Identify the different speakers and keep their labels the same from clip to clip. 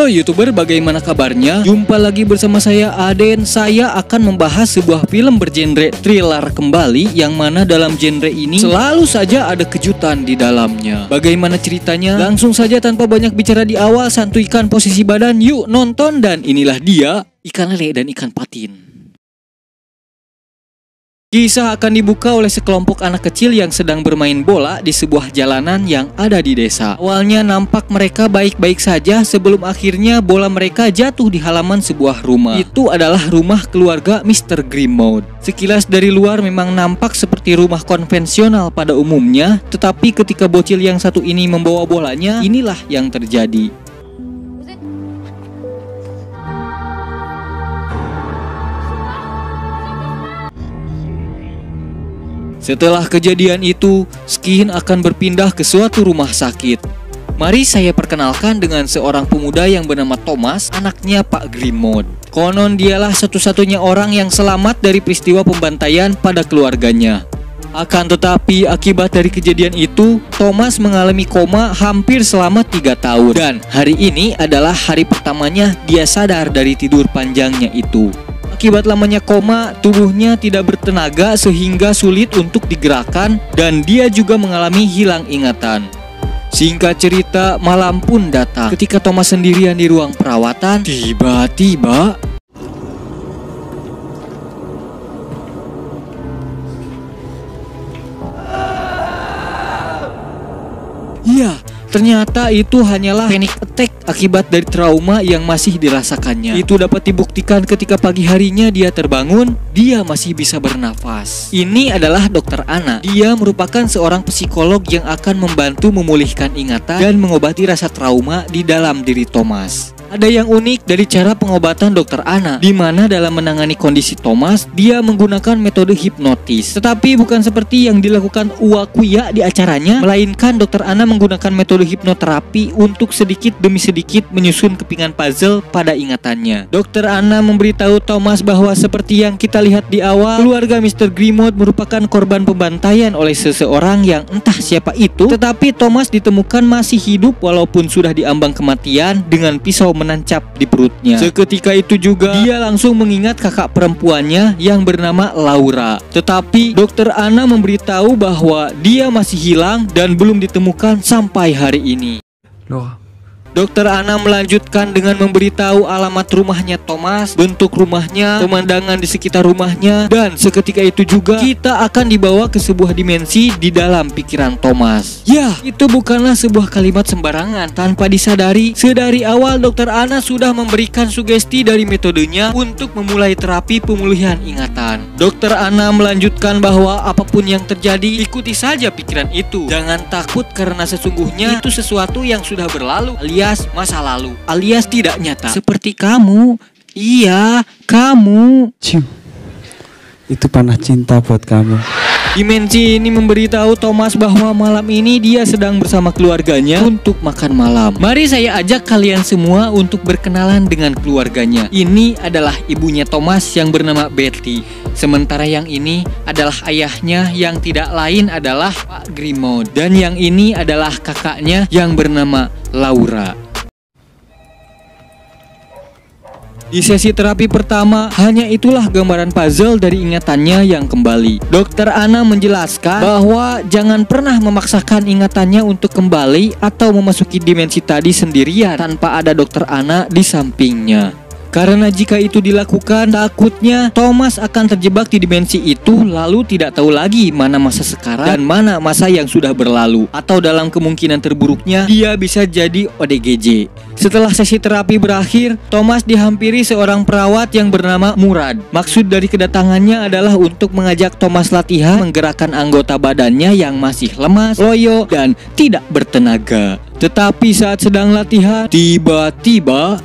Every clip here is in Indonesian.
Speaker 1: Halo YouTuber, bagaimana kabarnya? Jumpa lagi bersama saya Aden. Saya akan membahas sebuah film bergenre thriller kembali, yang mana dalam genre ini selalu saja ada kejutan di dalamnya. Bagaimana ceritanya? Langsung saja tanpa banyak bicara di awal, santuikan posisi badan, yuk nonton. Dan inilah dia, ikan lele dan ikan patin. Kisah akan dibuka oleh sekelompok anak kecil yang sedang bermain bola di sebuah jalanan yang ada di desa. Awalnya nampak mereka baik-baik saja sebelum akhirnya bola mereka jatuh di halaman sebuah rumah. Itu adalah rumah keluarga Mr. Grimmauld. Sekilas dari luar memang nampak seperti rumah konvensional pada umumnya, tetapi ketika bocil yang satu ini membawa bolanya, inilah yang terjadi. Setelah kejadian itu, Skin akan berpindah ke suatu rumah sakit. Mari saya perkenalkan dengan seorang pemuda yang bernama Thomas, anaknya Pak Grimmauld. Konon dialah satu-satunya orang yang selamat dari peristiwa pembantaian pada keluarganya. Akan tetapi akibat dari kejadian itu, Thomas mengalami koma hampir selama 3 tahun. Dan hari ini adalah hari pertamanya dia sadar dari tidur panjangnya itu. Akibat lamanya koma, tubuhnya tidak bertenaga sehingga sulit untuk digerakkan dan dia juga mengalami hilang ingatan. Singkat cerita, malam pun datang. Ketika Thomas sendirian di ruang perawatan, tiba-tiba ya, ternyata itu hanyalah panic attack akibat dari trauma yang masih dirasakannya. Itu dapat dibuktikan ketika pagi harinya dia terbangun, dia masih bisa bernafas. Ini adalah Dr. Anna. Dia merupakan seorang psikolog yang akan membantu memulihkan ingatan dan mengobati rasa trauma di dalam diri Thomas. Ada yang unik dari cara pengobatan Dr. Anna, di mana dalam menangani kondisi Thomas, dia menggunakan metode hipnotis. Tetapi bukan seperti yang dilakukan Uwakuya di acaranya, melainkan Dr. Anna menggunakan metode hipnoterapi untuk sedikit demi sedikit menyusun kepingan puzzle pada ingatannya. Dr. Anna memberitahu Thomas bahwa seperti yang kita lihat di awal, keluarga Mr. Grimmauld merupakan korban pembantaian oleh seseorang yang entah siapa itu, tetapi Thomas ditemukan masih hidup walaupun sudah diambang kematian dengan pisau menancap di perutnya. Seketika itu juga dia langsung mengingat kakak perempuannya yang bernama Laura. Tetapi Dr. Anna memberitahu bahwa dia masih hilang dan belum ditemukan sampai hari ini.
Speaker 2: Laura.
Speaker 1: Dr. Anna melanjutkan dengan memberitahu alamat rumahnya Thomas, bentuk rumahnya, pemandangan di sekitar rumahnya, dan seketika itu juga kita akan dibawa ke sebuah dimensi di dalam pikiran Thomas. Ya, itu bukanlah sebuah kalimat sembarangan. Tanpa disadari, sedari awal Dr. Anna sudah memberikan sugesti dari metodenya untuk memulai terapi pemulihan ingatan. Dr. Anna melanjutkan bahwa apapun yang terjadi, ikuti saja pikiran itu. Jangan takut karena sesungguhnya itu sesuatu yang sudah berlalu, alias masa lalu, alias tidak nyata. Seperti kamu. Iya, kamu.
Speaker 2: Cium. Itu panah cinta buat kamu.
Speaker 1: Dimensi ini memberitahu Thomas bahwa malam ini dia sedang bersama keluarganya untuk makan malam. Mari saya ajak kalian semua untuk berkenalan dengan keluarganya. Ini adalah ibunya Thomas yang bernama Betty. Sementara yang ini adalah ayahnya yang tidak lain adalah Pak Grimmauld. Dan yang ini adalah kakaknya yang bernama Laura. Di sesi terapi pertama, hanya itulah gambaran puzzle dari ingatannya yang kembali. Dr. Anna menjelaskan bahwa jangan pernah memaksakan ingatannya untuk kembali atau memasuki dimensi tadi sendirian tanpa ada Dr. Anna di sampingnya. Karena jika itu dilakukan, takutnya Thomas akan terjebak di dimensi itu lalu tidak tahu lagi mana masa sekarang dan mana masa yang sudah berlalu. Atau dalam kemungkinan terburuknya, dia bisa jadi ODGJ. Setelah sesi terapi berakhir, Thomas dihampiri seorang perawat yang bernama Murad. Maksud dari kedatangannya adalah untuk mengajak Thomas latihan menggerakkan anggota badannya yang masih lemas, loyo, dan tidak bertenaga. Tetapi saat sedang latihan, tiba-tiba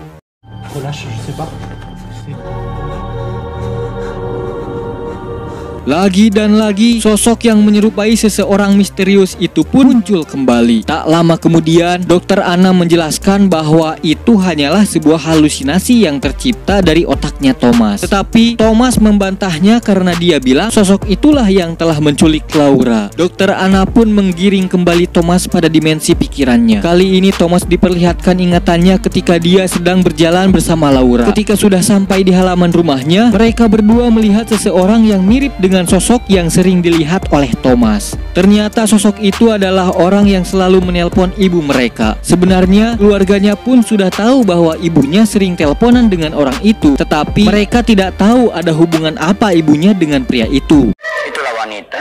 Speaker 1: Lagi dan lagi, sosok yang menyerupai seseorang misterius itu pun muncul kembali. Tak lama kemudian, Dokter Anna menjelaskan bahwa itu hanyalah sebuah halusinasi yang tercipta dari otaknya Thomas. Tetapi Thomas membantahnya karena dia bilang sosok itulah yang telah menculik Laura. Dokter Anna pun menggiring kembali Thomas pada dimensi pikirannya. Kali ini Thomas diperlihatkan ingatannya ketika dia sedang berjalan bersama Laura. Ketika sudah sampai di halaman rumahnya, mereka berdua melihat seseorang yang mirip dengan sosok yang sering dilihat oleh Thomas. Ternyata sosok itu adalah orang yang selalu menelpon ibu mereka. Sebenarnya keluarganya pun sudah tahu bahwa ibunya sering teleponan dengan orang itu, tetapi mereka tidak tahu ada hubungan apa ibunya dengan pria itu.
Speaker 3: Itulah wanita.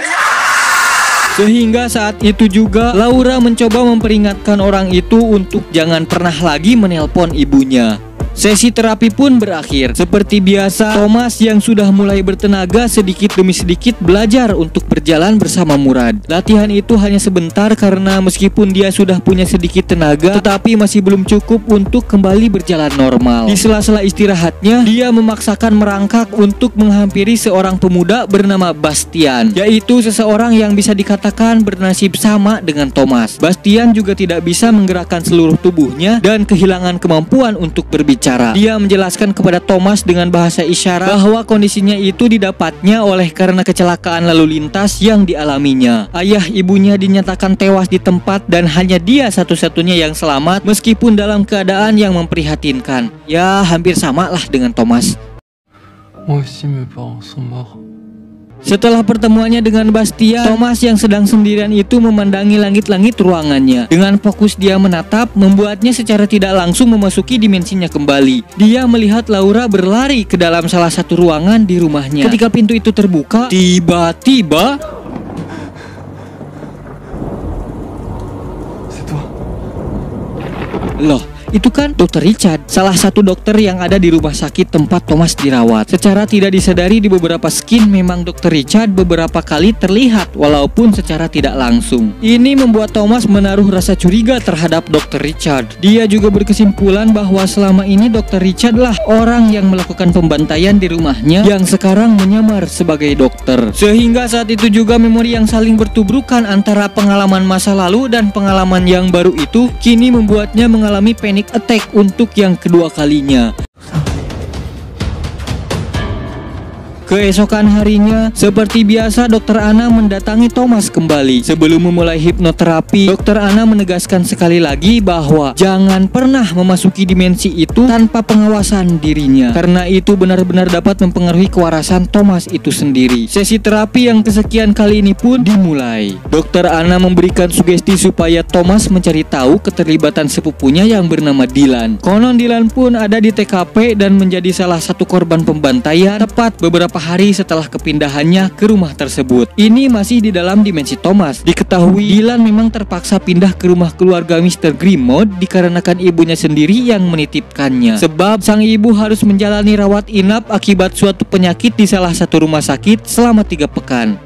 Speaker 1: Sehingga saat itu juga Laura mencoba memperingatkan orang itu untuk jangan pernah lagi menelpon ibunya. Sesi terapi pun berakhir. Seperti biasa, Thomas yang sudah mulai bertenaga sedikit demi sedikit belajar untuk berjalan bersama Murad. Latihan itu hanya sebentar karena meskipun dia sudah punya sedikit tenaga, tetapi masih belum cukup untuk kembali berjalan normal. Di sela-sela istirahatnya, dia memaksakan merangkak untuk menghampiri seorang pemuda bernama Bastian, yaitu seseorang yang bisa dikatakan bernasib sama dengan Thomas. Bastian juga tidak bisa menggerakkan seluruh tubuhnya dan kehilangan kemampuan untuk berbicara. Dia menjelaskan kepada Thomas dengan bahasa isyarat bahwa kondisinya itu didapatnya oleh karena kecelakaan lalu lintas yang dialaminya. Ayah ibunya dinyatakan tewas di tempat dan hanya dia satu-satunya yang selamat meskipun dalam keadaan yang memprihatinkan. Ya, hampir sama lah dengan Thomas.
Speaker 4: Moi aussi mes parents sont morts.
Speaker 1: Setelah pertemuannya dengan Bastian, Thomas yang sedang sendirian itu memandangi langit-langit ruangannya. Dengan fokus dia menatap, membuatnya secara tidak langsung memasuki dimensinya kembali. Dia melihat Laura berlari ke dalam salah satu ruangan di rumahnya. Ketika pintu itu terbuka, tiba-tiba
Speaker 4: C'est toi.
Speaker 1: loh, itu kan Dr. Richard, salah satu dokter yang ada di rumah sakit tempat Thomas dirawat. Secara tidak disadari di beberapa scene memang Dr. Richard beberapa kali terlihat walaupun secara tidak langsung. Ini membuat Thomas menaruh rasa curiga terhadap Dr. Richard. Dia juga berkesimpulan bahwa selama ini Dr. Richard lah orang yang melakukan pembantaian di rumahnya yang sekarang menyamar sebagai dokter. Sehingga saat itu juga memori yang saling bertubrukan antara pengalaman masa lalu dan pengalaman yang baru itu kini membuatnya mengalami panic attack untuk yang kedua kalinya. Keesokan harinya, seperti biasa Dokter Anna mendatangi Thomas kembali. Sebelum memulai hipnoterapi, Dokter Anna menegaskan sekali lagi bahwa jangan pernah memasuki dimensi itu tanpa pengawasan dirinya, karena itu benar-benar dapat mempengaruhi kewarasan Thomas itu sendiri. Sesi terapi yang kesekian kali ini pun dimulai. Dokter Anna memberikan sugesti supaya Thomas mencari tahu keterlibatan sepupunya yang bernama Dylan. Konon Dylan pun ada di TKP dan menjadi salah satu korban pembantaian tepat beberapa hari setelah kepindahannya ke rumah tersebut. Ini masih di dalam dimensi Thomas. Diketahui Dylan memang terpaksa pindah ke rumah keluarga Mr. Grimaud dikarenakan ibunya sendiri yang menitipkannya. Sebab sang ibu harus menjalani rawat inap akibat suatu penyakit di salah satu rumah sakit selama 3 pekan.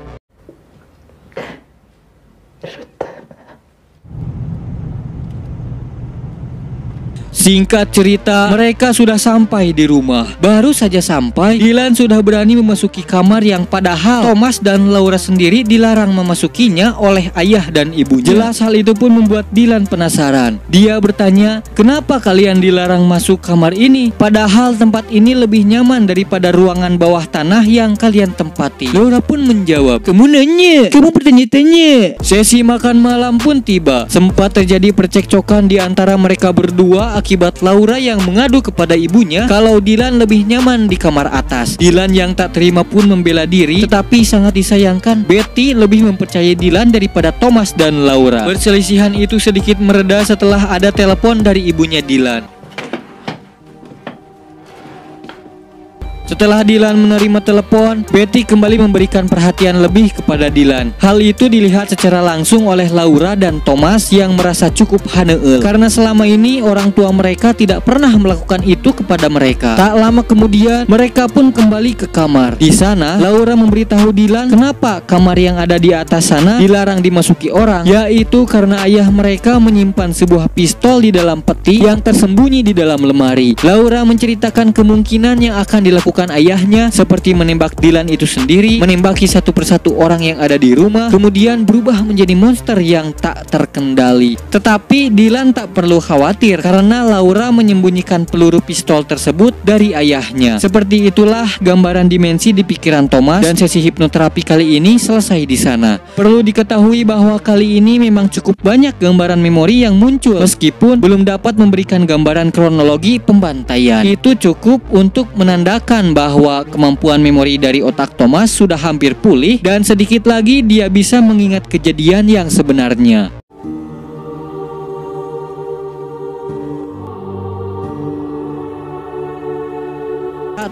Speaker 1: Singkat cerita, mereka sudah sampai di rumah. Baru saja sampai, Dylan sudah berani memasuki kamar yang padahal Thomas dan Laura sendiri dilarang memasukinya oleh ayah dan ibunya. Jelas hal itu pun membuat Dylan penasaran. Dia bertanya, kenapa kalian dilarang masuk kamar ini? Padahal tempat ini lebih nyaman daripada ruangan bawah tanah yang kalian tempati. Laura pun menjawab, kamu nanya, kamu bertanya-tanya. Sesi makan malam pun tiba. Sempat terjadi percekcokan di antara mereka berdua akibat Laura yang mengadu kepada ibunya kalau Dylan lebih nyaman di kamar atas. Dylan yang tak terima pun membela diri, tetapi sangat disayangkan Betty lebih mempercayai Dylan daripada Thomas dan Laura. Perselisihan itu sedikit mereda setelah ada telepon dari ibunya Dylan. Setelah Dylan menerima telepon, Betty kembali memberikan perhatian lebih kepada Dylan. Hal itu dilihat secara langsung oleh Laura dan Thomas yang merasa cukup haneul karena selama ini orang tua mereka tidak pernah melakukan itu kepada mereka. Tak lama kemudian, mereka pun kembali ke kamar. Di sana, Laura memberitahu Dylan kenapa kamar yang ada di atas sana dilarang dimasuki orang, yaitu karena ayah mereka menyimpan sebuah pistol di dalam peti yang tersembunyi di dalam lemari. Laura menceritakan kemungkinan yang akan dilakukan dilakukan ayahnya, seperti menembak Dylan itu sendiri, menembaki satu persatu orang yang ada di rumah, kemudian berubah menjadi monster yang tak terkendali. Tetapi Dylan tak perlu khawatir karena Laura menyembunyikan peluru pistol tersebut dari ayahnya. Seperti itulah gambaran dimensi di pikiran Thomas, dan sesi hipnoterapi kali ini selesai di sana. Perlu diketahui bahwa kali ini memang cukup banyak gambaran memori yang muncul, meskipun belum dapat memberikan gambaran kronologi pembantaian. Itu cukup untuk menandakan bahwa kemampuan memori dari otak Thomas sudah hampir pulih dan sedikit lagi dia bisa mengingat kejadian yang sebenarnya.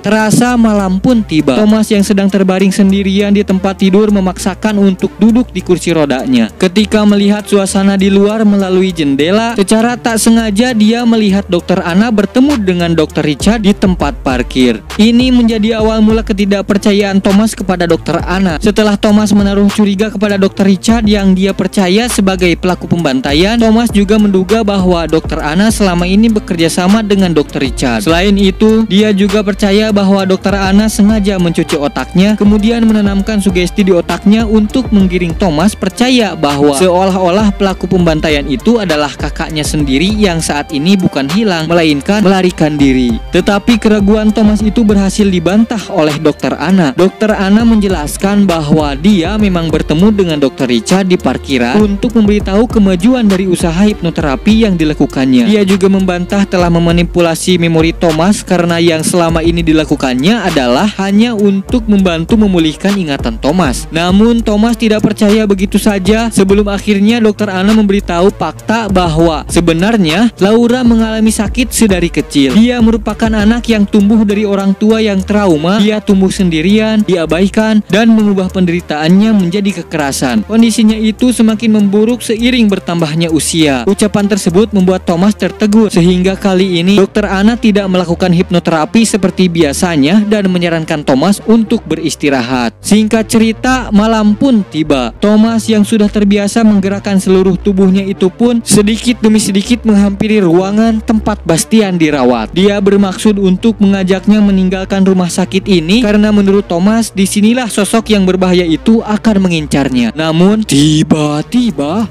Speaker 1: Terasa malam pun tiba. Thomas yang sedang terbaring sendirian di tempat tidur memaksakan untuk duduk di kursi rodanya. Ketika melihat suasana di luar melalui jendela, secara tak sengaja dia melihat Dr. Anna bertemu dengan Dr. Richard di tempat parkir. Ini menjadi awal mula ketidakpercayaan Thomas kepada Dr. Anna. Setelah Thomas menaruh curiga kepada Dr. Richard yang dia percaya sebagai pelaku pembantaian, Thomas juga menduga bahwa Dr. Anna selama ini bekerja sama dengan Dr. Richard. Selain itu, dia juga percaya bahwa Dr. Anna sengaja mencuci otaknya, kemudian menanamkan sugesti di otaknya untuk menggiring Thomas percaya bahwa seolah-olah pelaku pembantaian itu adalah kakaknya sendiri yang saat ini bukan hilang, melainkan melarikan diri. Tetapi keraguan Thomas itu berhasil dibantah oleh Dr. Anna. Dr. Anna menjelaskan bahwa dia memang bertemu dengan Dr. Richard di parkiran untuk memberitahu kemajuan dari usaha hipnoterapi yang dilakukannya. Dia juga membantah telah memanipulasi memori Thomas karena yang selama ini dilakukannya adalah hanya untuk membantu memulihkan ingatan Thomas. Namun Thomas tidak percaya begitu saja sebelum akhirnya Dr. Anna memberitahu fakta bahwa sebenarnya Laura mengalami sakit sedari kecil. Dia merupakan anak yang tumbuh dari orang tua yang trauma. Dia tumbuh sendirian, diabaikan, dan mengubah penderitaannya menjadi kekerasan. Kondisinya itu semakin memburuk seiring bertambahnya usia. Ucapan tersebut membuat Thomas tertegun, sehingga kali ini Dr. Anna tidak melakukan hipnoterapi seperti biasanya dan menyarankan Thomas untuk beristirahat. Singkat cerita, malam pun tiba. Thomas yang sudah terbiasa menggerakkan seluruh tubuhnya itu pun sedikit demi sedikit menghampiri ruangan tempat Bastian dirawat. Dia bermaksud untuk mengajaknya meninggalkan rumah sakit ini karena menurut Thomas disinilah sosok yang berbahaya itu akan mengincarnya. Namun tiba-tiba,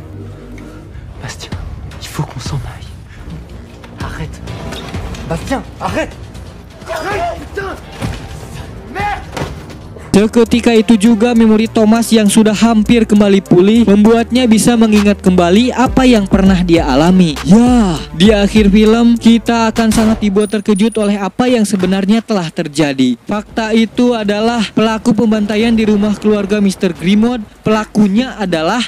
Speaker 4: Bastien, il faut qu'on s'en aille. Arrête. Bastien, arrête.
Speaker 1: seketika itu juga memori Thomas yang sudah hampir kembali pulih membuatnya bisa mengingat kembali apa yang pernah dia alami. Ya, di akhir film kita akan sangat dibuat terkejut oleh apa yang sebenarnya telah terjadi. Fakta itu adalah pelaku pembantaian di rumah keluarga Mr. Grimmauld. Pelakunya adalah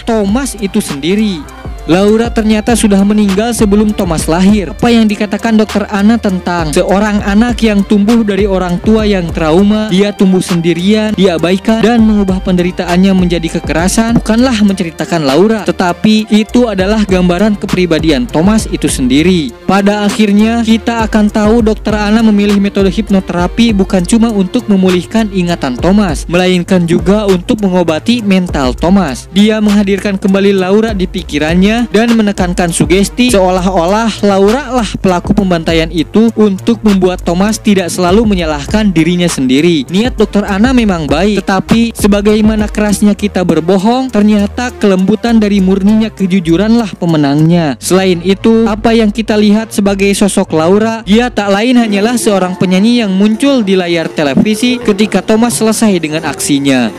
Speaker 1: Thomas itu sendiri. Laura ternyata sudah meninggal sebelum Thomas lahir. Apa yang dikatakan Dr. Anna tentang seorang anak yang tumbuh dari orang tua yang trauma, dia tumbuh sendirian, diabaikan, dan mengubah penderitaannya menjadi kekerasan bukanlah menceritakan Laura, tetapi itu adalah gambaran kepribadian Thomas itu sendiri. Pada akhirnya kita akan tahu Dr. Anna memilih metode hipnoterapi bukan cuma untuk memulihkan ingatan Thomas, melainkan juga untuk mengobati mental Thomas. Dia menghadirkan kembali Laura di pikirannya dan menekankan sugesti seolah-olah Laura lah pelaku pembantaian itu untuk membuat Thomas tidak selalu menyalahkan dirinya sendiri. Niat Dr. Anna memang baik, tetapi sebagaimana kerasnya kita berbohong, ternyata kelembutan dari murninya kejujuranlah pemenangnya. Selain itu, apa yang kita lihat sebagai sosok Laura, dia tak lain hanyalah seorang penyanyi yang muncul di layar televisi ketika Thomas selesai dengan aksinya.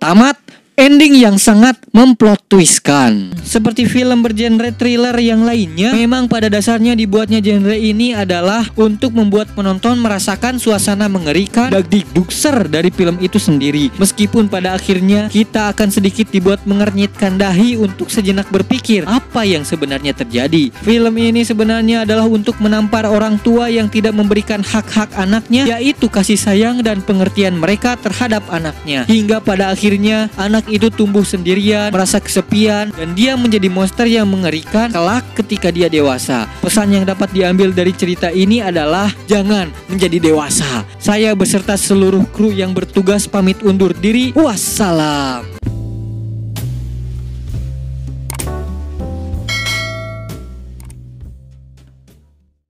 Speaker 1: Tamat. Ending yang sangat memplot twistkan. Seperti film bergenre thriller yang lainnya, memang pada dasarnya dibuatnya genre ini adalah untuk membuat penonton merasakan suasana mengerikan dan digdukser dari film itu sendiri. Meskipun pada akhirnya kita akan sedikit dibuat mengernyitkan dahi untuk sejenak berpikir apa yang sebenarnya terjadi. Film ini sebenarnya adalah untuk menampar orang tua yang tidak memberikan hak-hak anaknya, yaitu kasih sayang dan pengertian mereka terhadap anaknya. Hingga pada akhirnya anak itu tumbuh sendirian, merasa kesepian, dan dia menjadi monster yang mengerikan kelak ketika dia dewasa. Pesan yang dapat diambil dari cerita ini adalah jangan menjadi dewasa. Saya beserta seluruh kru yang bertugas pamit undur diri. Wassalam.